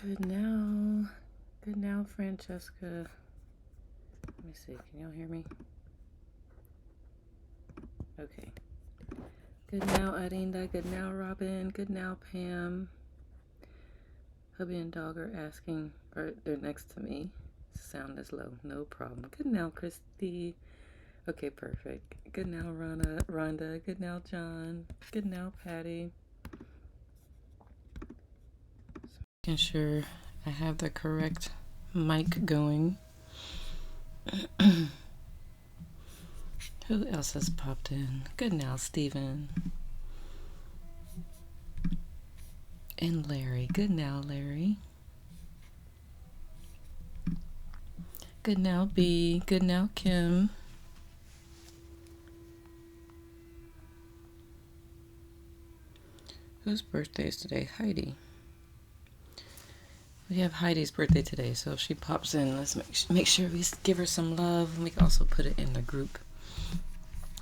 Good now. Good now, Francesca. Let me see. Can y'all hear me? Okay. Good now, Arinda. Good now, Robin. Good now, Pam. Hubby and dog are asking, or they're next to me. Sound is low. No problem. Good now, Christy. Okay, perfect. Good now, Rhonda. Good now, John. Good now, Patty. Making sure I have the correct mic going. Who else has popped in? Good now, Stephen. And Larry. Good now, Larry. Good now, B. Good now, Kim. Whose birthday is today? Heidi. We have Heidi's birthday today, so if she pops in, let's make sure we give her some love. We can also put it in the group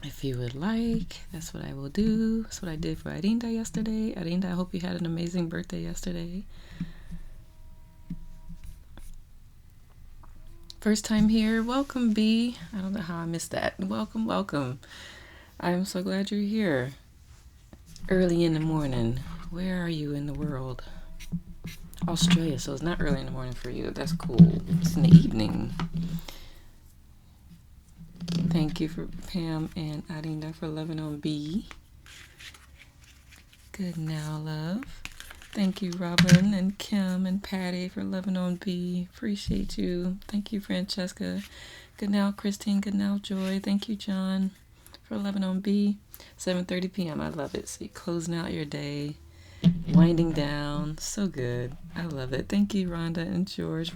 if you would like. That's what I will do. That's what I did for Arinda yesterday. Arinda, I hope you had an amazing birthday yesterday. First time here. Welcome, B. I don't know how I missed that. Welcome, welcome. I'm so glad you're here. Early in the morning. Where are you in the world? Australia, so it's not early in the morning for you. That's cool. It's in the evening. Thank you for Pam and Arinda for loving on B. Good now, love. Thank you, Robin and Kim and Patty for loving on B. Appreciate you. Thank you, Francesca. Good now, Christine. Good now, Joy. Thank you, John, for loving on B. 7:30 p.m. I love it. So you're closing out your day. Winding down. So good. I love it. Thank you, Rhonda and George.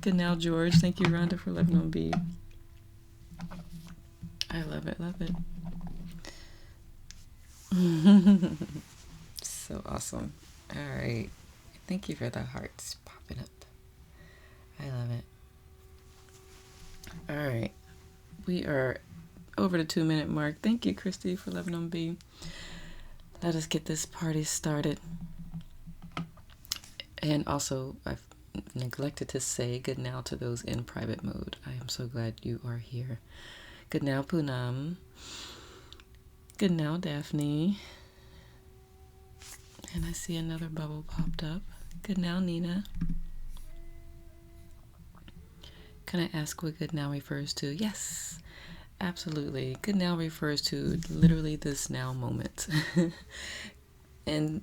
Good now, George. Thank you, Rhonda, for loving on B. I love it. Love it. So awesome. All right. Thank you for the hearts popping up. I love it. All right. We are over the 2-minute mark. Thank you, Christy, for loving on B. Let us get this party started. And also, I've neglected to say good now to those in private mode. I am so glad you are here. Good now, Poonam. Good now, Daphne. And I see another bubble popped up. Good now, Nina. Can I ask what good now refers to? Yes. Absolutely. Good now refers to literally this now moment. And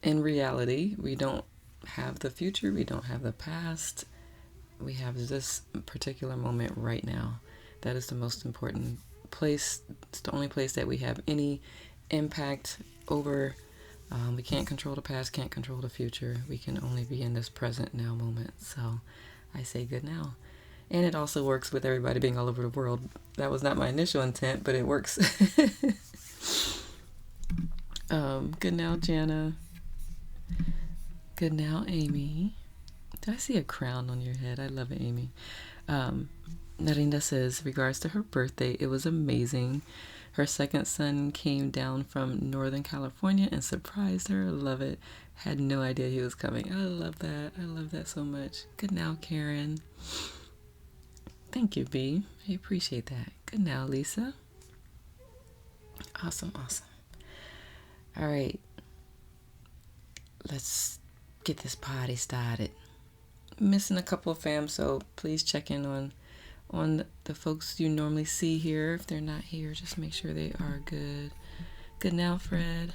in reality, we don't have the future. We don't have the past. We have this particular moment right now. That is the most important place. It's the only place that we have any impact over. We can't control the past, can't control the future. We can only be in this present now moment. So I say good now. And it also works with everybody being all over the world. That was not my initial intent, but it works. Good now, Jana. Good now, Amy. Did I see a crown on your head? I love it, Amy. Narinda says, regards to her birthday, it was amazing. Her second son came down from Northern California and surprised her. I love it. Had no idea he was coming. I love that. I love that so much. Good now, Karen. Thank you, B. I appreciate that. Good now, Lisa. Awesome, awesome. All right. Let's get this party started. Missing a couple of fam, so please check in on the folks you normally see here. If they're not here, just make sure they are good. Good now, Fred.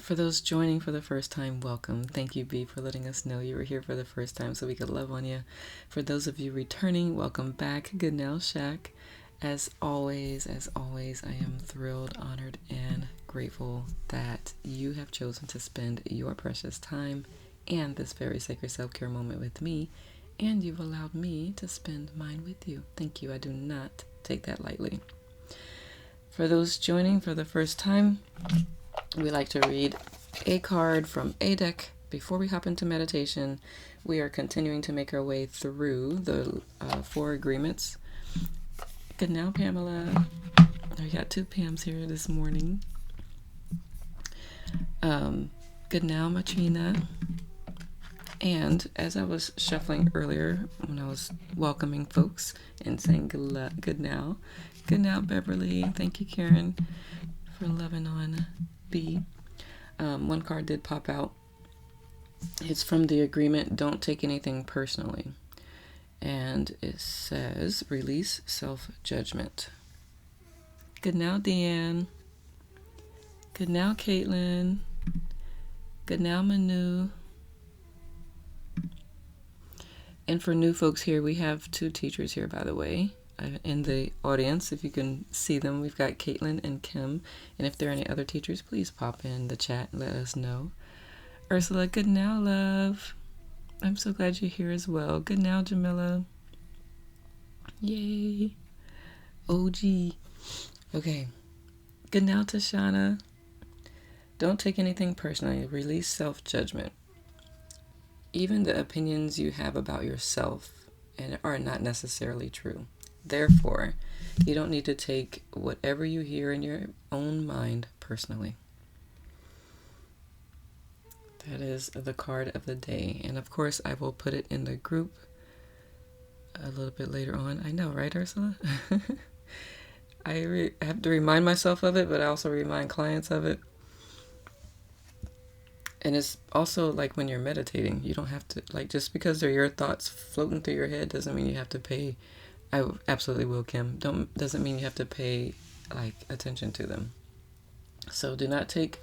For those joining for the first time, welcome. Thank you, B, for letting us know you were here for the first time so we could love on you. For those of you returning, welcome back. Good now, Shaq. As always, I am thrilled, honored, and grateful that you have chosen to spend your precious time and this very sacred self-care moment with me, and you've allowed me to spend mine with you. Thank you. I do not take that lightly. For those joining for the first time, we like to read a card from a deck before we hop into meditation. We are continuing to make our way through the 4 agreements. Good now, Pamela. We got 2 Pams here this morning. Good now, Machina. And as I was shuffling earlier when I was welcoming folks and saying good now, Beverly. Thank you, Karen, for loving on B. One card did pop out. It's from the agreement, don't take anything personally. And it says, release self-judgment. Good now, Deanne. Good now, Caitlin. Good now, Manu. And for new folks here, we have 2 teachers here, by the way, in the audience. If you can see them, we've got Caitlin and Kim. And if there are any other teachers, please pop in the chat and let us know. Ursula, good now, love. I'm so glad you're here as well. Good now, Jamila. Yay. OG. Okay. Good now, Tashana. Don't take anything personally. Release self-judgment. Even the opinions you have about yourself are not necessarily true. Therefore, you don't need to take whatever you hear in your own mind personally. That is the card of the day. And of course, I will put it in the group a little bit later on. I know, right, Ursula? I have to remind myself of it, but I also remind clients of it. And it's also like when you're meditating, you don't have to, like, just because they're your thoughts floating through your head doesn't mean you have to pay, I absolutely will, Kim, doesn't mean you have to pay, like, attention to them. So do not take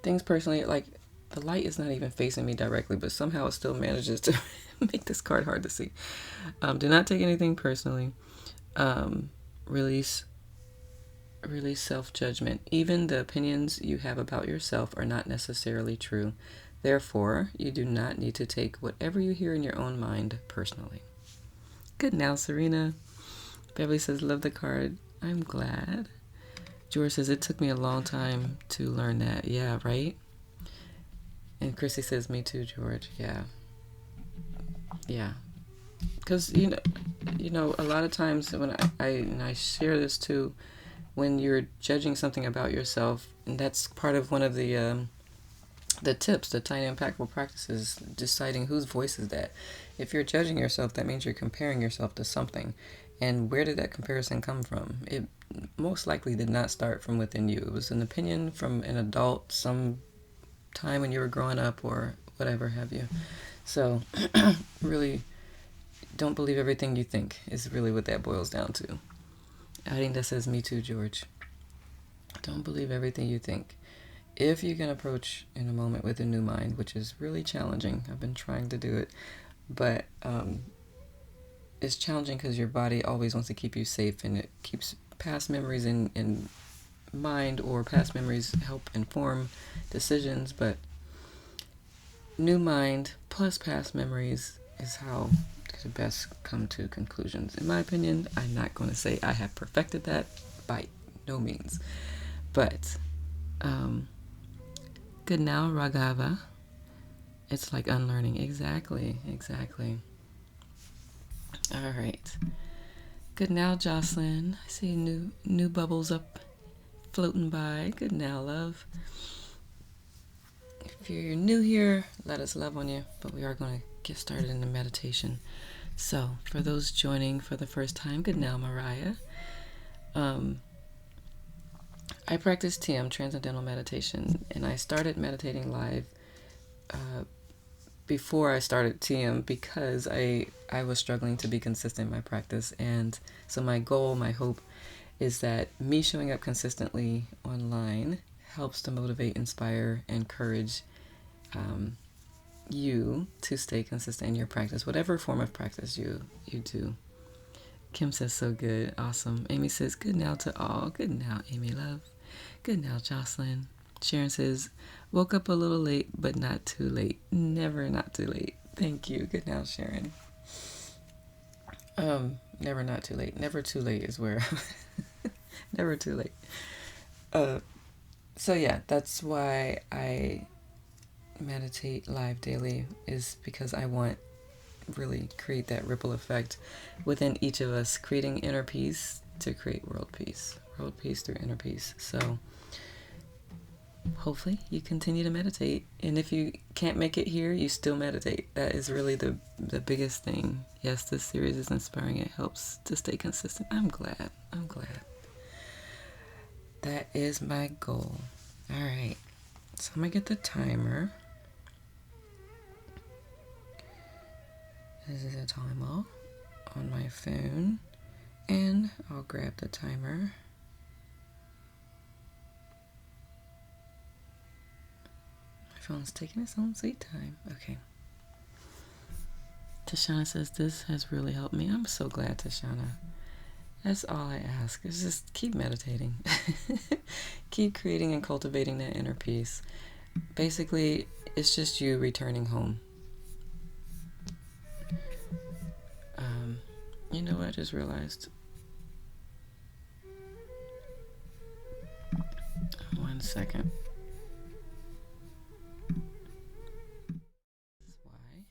things personally. Like, the light is not even facing me directly, but somehow it still manages to make this card hard to see. Do not take anything personally. Release self-judgment. Even the opinions you have about yourself are not necessarily true. Therefore, you do not need to take whatever you hear in your own mind personally. Good now, Serena. Beverly says, love the card. I'm glad. George says, it took me a long time to learn that. Yeah, right? And Chrissy says, me too, George. Yeah. Yeah. Because, you know, a lot of times when I share this too, when you're judging something about yourself, and that's part of one of the tips, the tiny impactful practices, deciding whose voice is that. If you're judging yourself, that means you're comparing yourself to something. And where did that comparison come from? It most likely did not start from within you. It was an opinion from an adult some time when you were growing up or whatever have you. So really, don't believe everything you think is really what that boils down to. I think that says me too, George. Don't believe everything you think. If you can approach in a moment with a new mind, which is really challenging. I've been trying to do it. But it's challenging because your body always wants to keep you safe, and it keeps past memories in mind, or past memories help inform decisions. But new mind plus past memories is how to best come to conclusions. In my opinion, I'm not going to say I have perfected that by no means. But good now, Raghava. It's like unlearning. Exactly. All right. Good now, Jocelyn. I see new bubbles up floating by. Good now, love. If you're new here, let us love on you. But we are going to get started in the meditation. So, for those joining for the first time, good now, Mariah. I practice TM, Transcendental Meditation, and I started meditating live before I started TM because I was struggling to be consistent in my practice. And so my goal, my hope, is that me showing up consistently online helps to motivate, inspire, encourage you to stay consistent in your practice, whatever form of practice you do. Kim says, so good. Awesome. Amy says, good now to all. Good now, Amy love. Good now, Jocelyn. Sharon says, woke up a little late, but not too late. Never not too late. Thank you. Good now, Sharon. Never not too late. Never too late is where never too late. So yeah, that's why I meditate live daily, is because I want really create that ripple effect within each of us, creating inner peace to create world peace through inner peace. So hopefully you continue to meditate. And if you can't make it here, you still meditate. That is really the biggest thing. Yes, this series is inspiring. It helps to stay consistent. I'm glad. That is my goal. All right. So I'm going to get the timer. This is a timer on my phone. And I'll grab the timer. My phone's taking its own sweet time. Okay. Tashana says, this has really helped me. I'm so glad, Tashana. That's all I ask, is just keep meditating. Keep creating and cultivating that inner peace. Basically, it's just you returning home. You know what I just realized? 1 second. That's why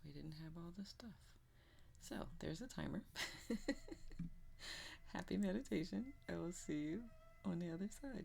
we didn't have all this stuff. So, there's a timer. Happy meditation. I will see you on the other side.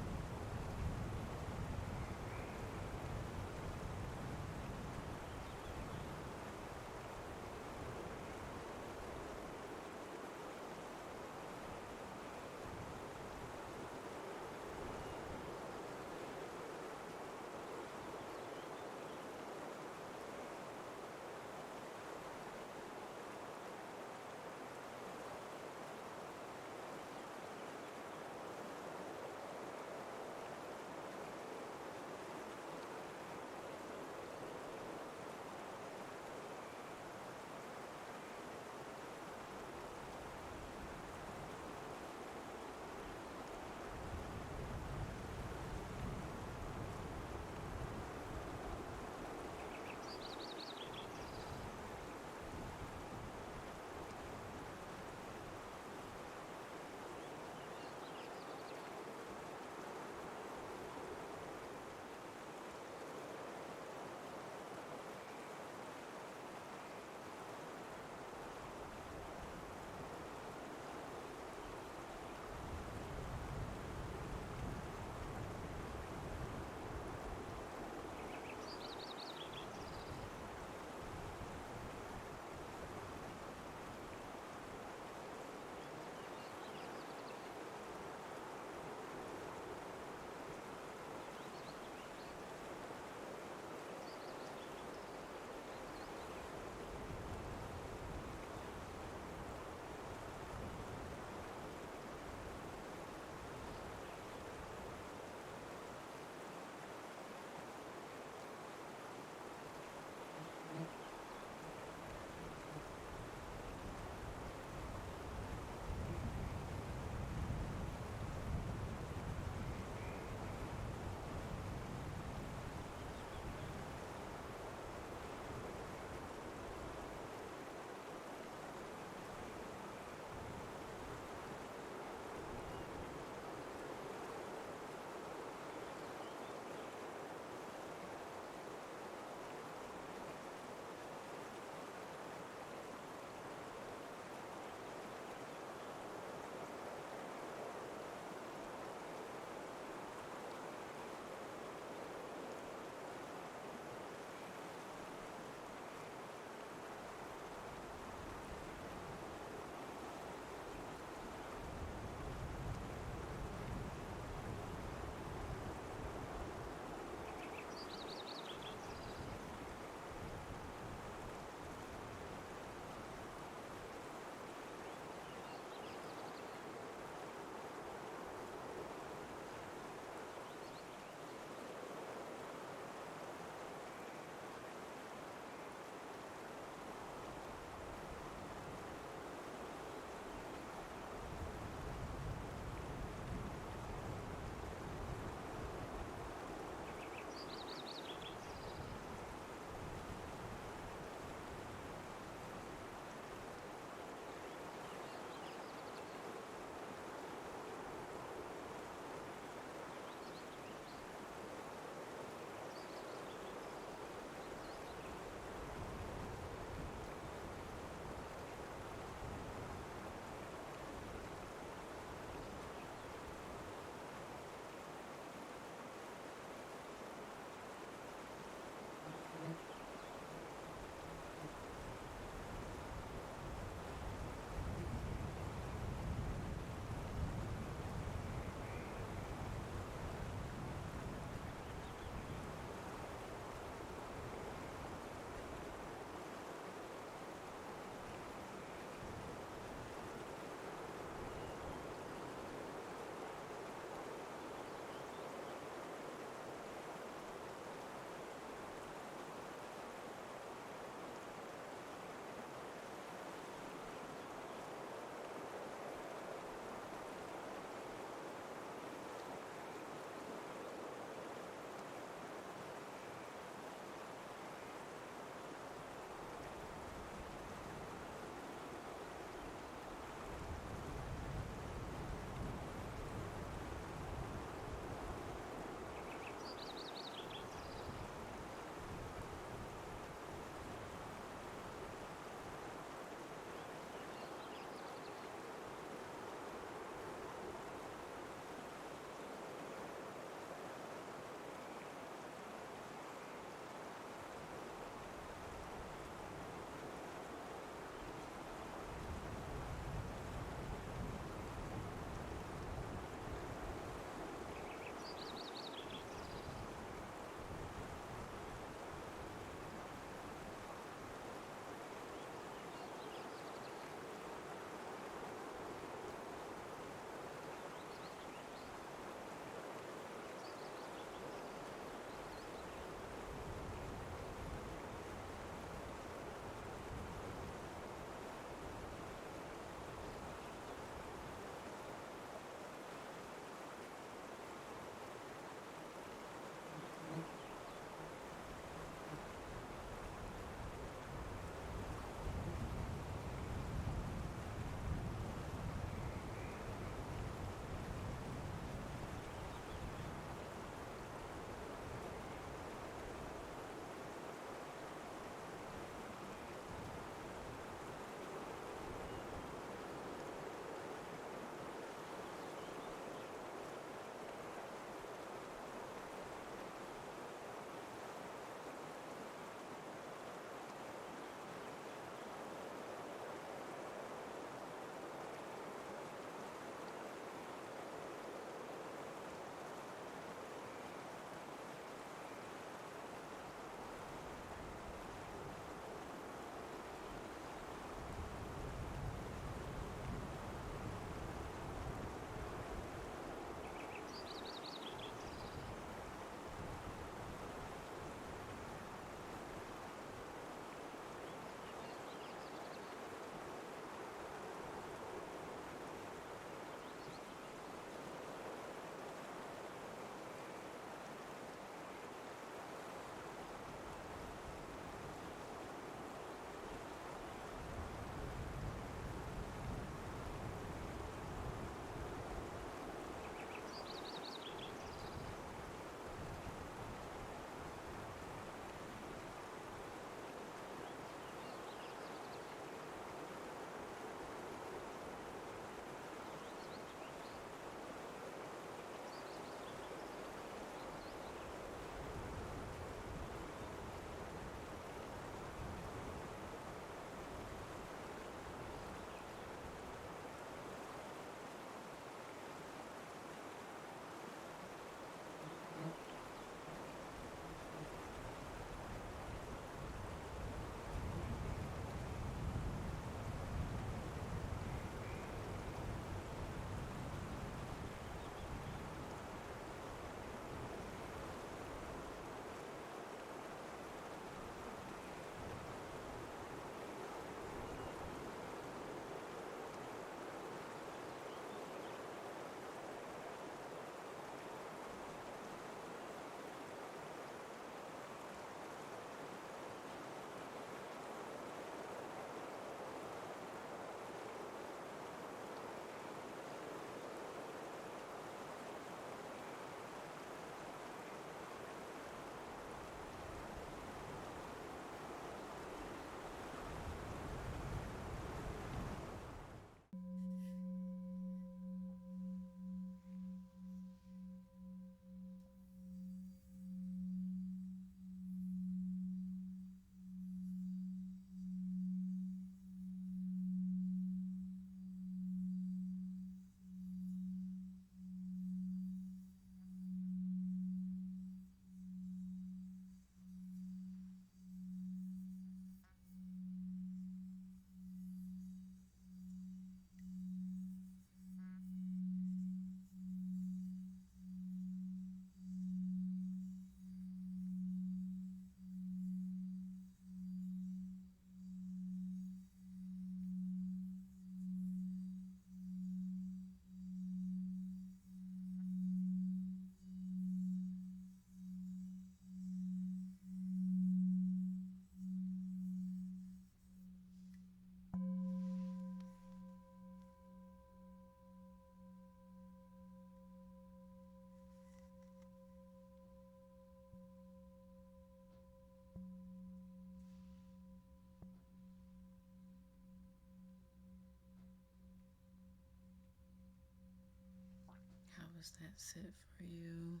was that sit for you.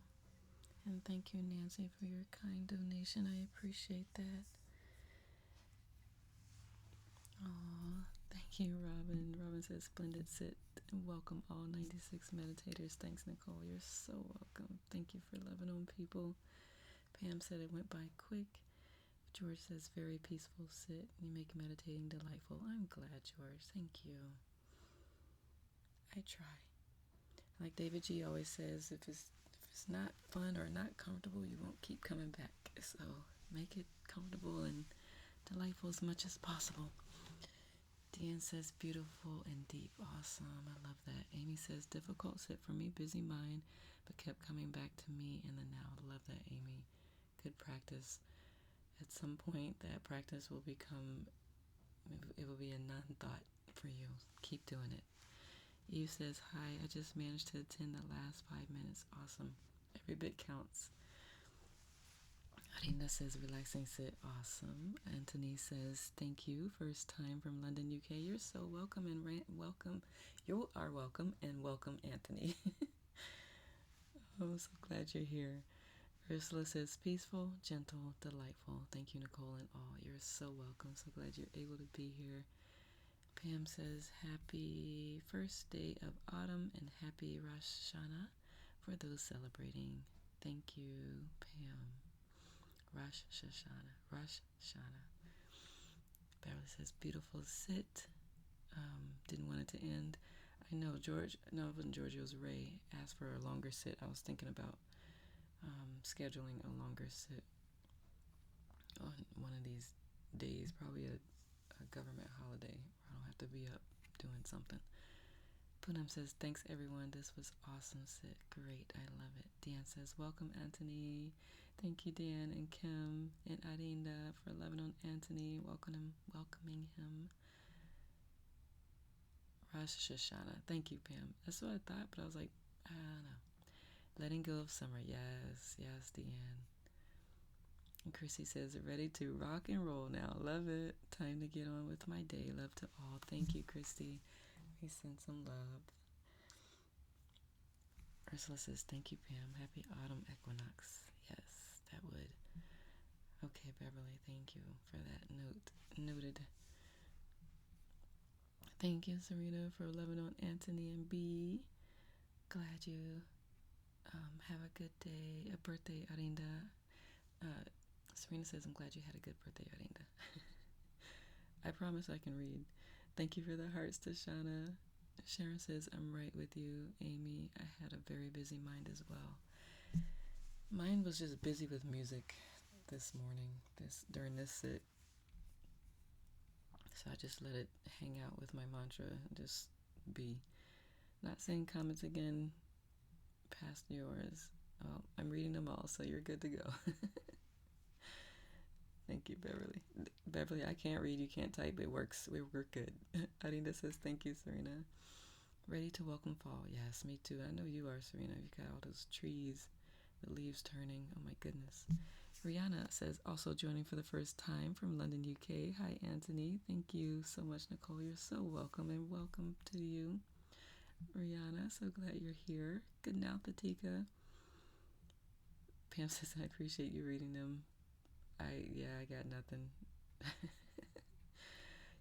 And thank you, Nancy, for your kind donation. I appreciate that. Aw, thank you, Robin. Robin says, splendid sit. And welcome all 96 meditators. Thanks, Nicole. You're so welcome. Thank you for loving on people. Pam said it went by quick. George says, very peaceful sit. You make meditating delightful. I'm glad, George. Thank you. I try. Like David G always says, if it's not fun or not comfortable, you won't keep coming back. So make it comfortable and delightful as much as possible. Deanne says, beautiful and deep. Awesome. I love that. Amy says, difficult sit for me, busy mind, but kept coming back to me in the now. Love that, Amy. Good practice. At some point, that practice will become, it will be a non-thought for you. Keep doing it. Eve says, hi, I just managed to attend the last 5 minutes. Awesome. Every bit counts. Arina says, relaxing sit. Awesome. Anthony says, thank you. First time from London, UK. You're so welcome and welcome. You are welcome and welcome, Anthony. I'm so glad you're here. Ursula says, peaceful, gentle, delightful. Thank you, Nicole and all. You're so welcome. So glad you're able to be here. Pam says, happy first day of autumn and happy Rosh Hashanah for those celebrating. Thank you, Pam. Rosh Hashanah. Rosh Hashanah. Beverly says, beautiful sit. Didn't want it to end. I know George, no, it wasn't George, it was Ray, asked for a longer sit. I was thinking about scheduling a longer sit on one of these days, probably a government holiday where I don't have to be up doing something. Poonam says, thanks everyone, this was awesome sit. Great, I love it. Dan says, welcome Anthony. Thank you, Dan and Kim and Arinda for loving on Anthony, welcoming him. Rosh Hashanah. Thank you, Pam. That's what I thought, but I was like, I don't know. Letting go of summer. Yes, Deanne. And Chrissy says, ready to rock and roll now. Love it. Time to get on with my day. Love to all. Thank you, Christy. We send some love. Ursula says, thank you, Pam. Happy autumn equinox. Yes, that would. Okay, Beverly, thank you for that note. Noted. Thank you, Serena, for loving on Anthony and B. Glad you have a good day. A birthday, Arinda. Serena says, I'm glad you had a good birthday, Arinda. I promise I can read. Thank you for the hearts, Tashana. Sharon says, I'm right with you, Amy. I had a very busy mind as well. Mine was just busy with music this morning, during this sit. So I just let it hang out with my mantra and just be. Not saying comments again past yours. Oh, I'm reading them all, so you're good to go. Thank you, Beverly. Beverly, I can't read, you can't type. It works. We're good. Arinda says, thank you, Serena. Ready to welcome fall. Yes, me too. I know you are, Serena. You got all those trees, the leaves turning. Oh, my goodness. Rihanna says, also joining for the first time from London, UK. Hi, Anthony. Thank you so much, Nicole. You're so welcome, and welcome to you. Rihanna, so glad you're here. Good now, Tatika. Pam says, I appreciate you reading them. I got nothing.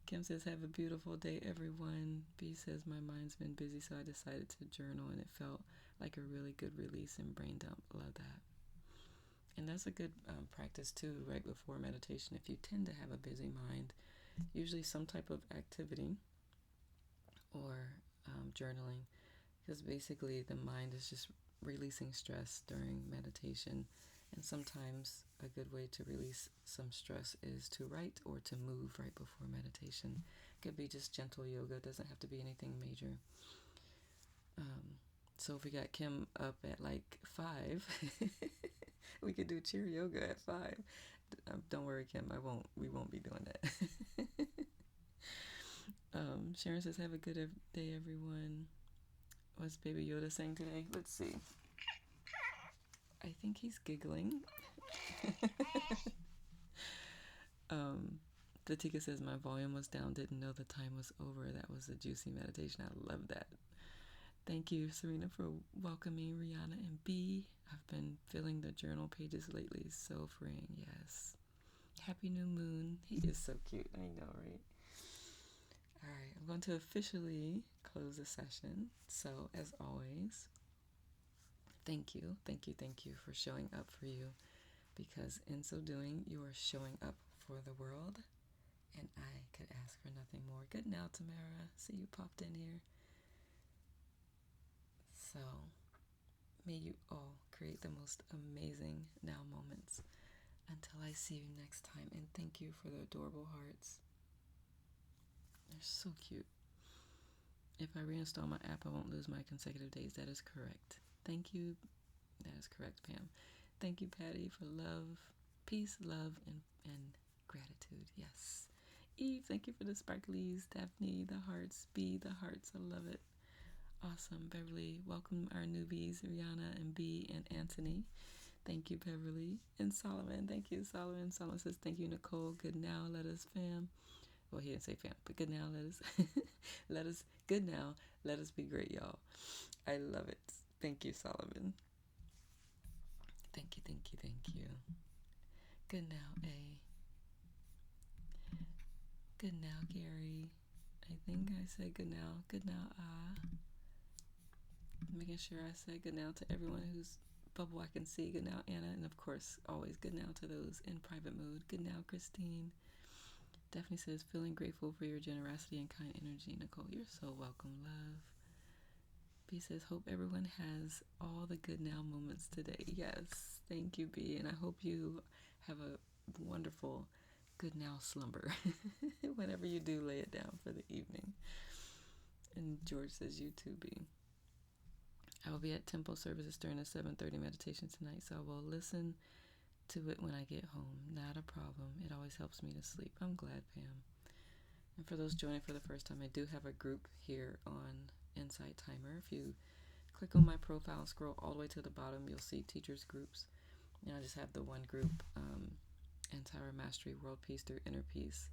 Kim says, have a beautiful day, everyone. B says, my mind's been busy, so I decided to journal, and it felt like a really good release and brain dump. Love that. And that's a good practice, too, right before meditation. If you tend to have a busy mind, usually some type of activity or journaling, because basically the mind is just releasing stress during meditation. And sometimes a good way to release some stress is to write or to move right before meditation. It could be just gentle yoga. It doesn't have to be anything major. So if we got Kim up at like 5, we could do chair yoga at 5. Don't worry, Kim. We won't be doing that. Sharon says, have a good day, everyone. What's Baby Yoda saying today? Let's see. I think he's giggling. Tatika says, my volume was down, didn't know the time was over. That was a juicy meditation. I love that. Thank you, Serena, for welcoming Rihanna and B. I've been filling the journal pages lately. So freeing, yes. Happy new moon. He is so cute. I know, right? All right, I'm going to officially close the session. So, as always, thank you, thank you, thank you for showing up for you, because in so doing, you are showing up for the world, and I could ask for nothing more. Good now, Tamara. See you popped in here. So, may you all create the most amazing now moments. Until I see you next time, and thank you for the adorable hearts. They're so cute. If I reinstall my app, I won't lose my consecutive days. That is correct. Thank you. That is correct, Pam. Thank you, Patty, for love, peace, love, and gratitude. Yes. Eve, thank you for the sparklies. Daphne, the hearts. B, the hearts. I love it. Awesome. Beverly, welcome our newbies, Rihanna and B and Anthony. Thank you, Beverly. And Solomon, thank you, Solomon. Solomon says, thank you, Nicole. Good now, let us fam. Well, he didn't say fam, but good now, good now, let us be great, y'all. I love it. Thank you, Solomon. Thank you, thank you, thank you. Good now, A. Good now, Gary. I think I said good now. Good now, making sure I said good now to everyone who's bubble I can see. Good now, Anna. And of course, always good now to those in private mood. Good now, Christine. Daphne says, feeling grateful for your generosity and kind energy. Nicole, you're so welcome, love. B says, hope everyone has all the good now moments today. Yes, thank you, B. And I hope you have a wonderful good now slumber. Whenever you do lay it down for the evening. And George says, you too, B. I will be at temple services during the 7:30 meditation tonight, so I will listen to it when I get home. Not a problem. It always helps me to sleep. I'm glad, Pam. And for those joining for the first time, I do have a group here on Insight Timer. If you click on my profile, scroll all the way to the bottom, you'll see teachers groups. And I just have the one group, Antara Mastery World Peace Through Inner Peace.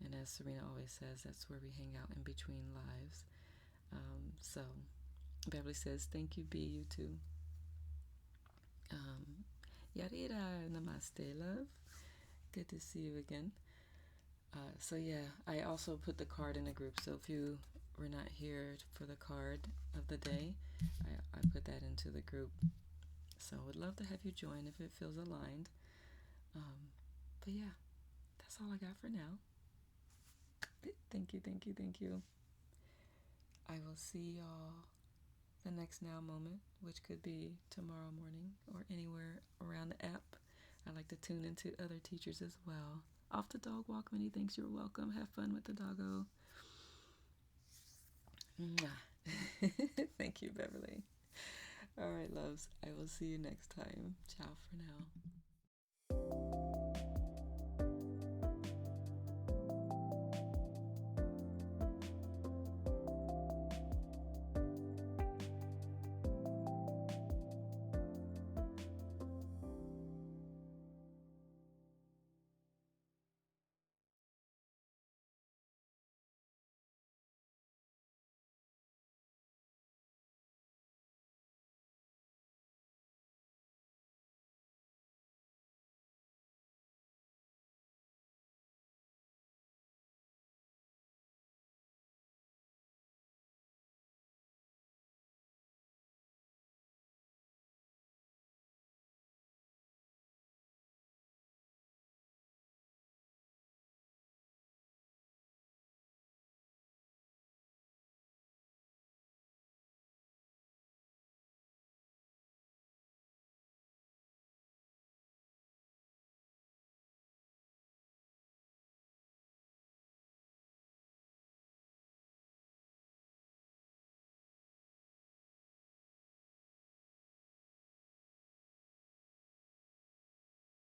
And as Serena always says, that's where we hang out in between lives. So Beverly says, thank you, B, you too. Yarira, namaste, love. Good to see you again. So yeah, I also put the card in the group. So if you were not here for the card of the day, I put that into the group. So I would love to have you join if it feels aligned. But yeah, that's all I got for now. Thank you, thank you, thank you. I will see y'all the next now moment, which could be tomorrow morning or anywhere around the app. I like to tune into other teachers as well. Off the dog walk, many thanks, you're welcome. Have fun with the doggo. Mwah. Thank you, Beverly. All right, loves. I will see you next time. Ciao for now.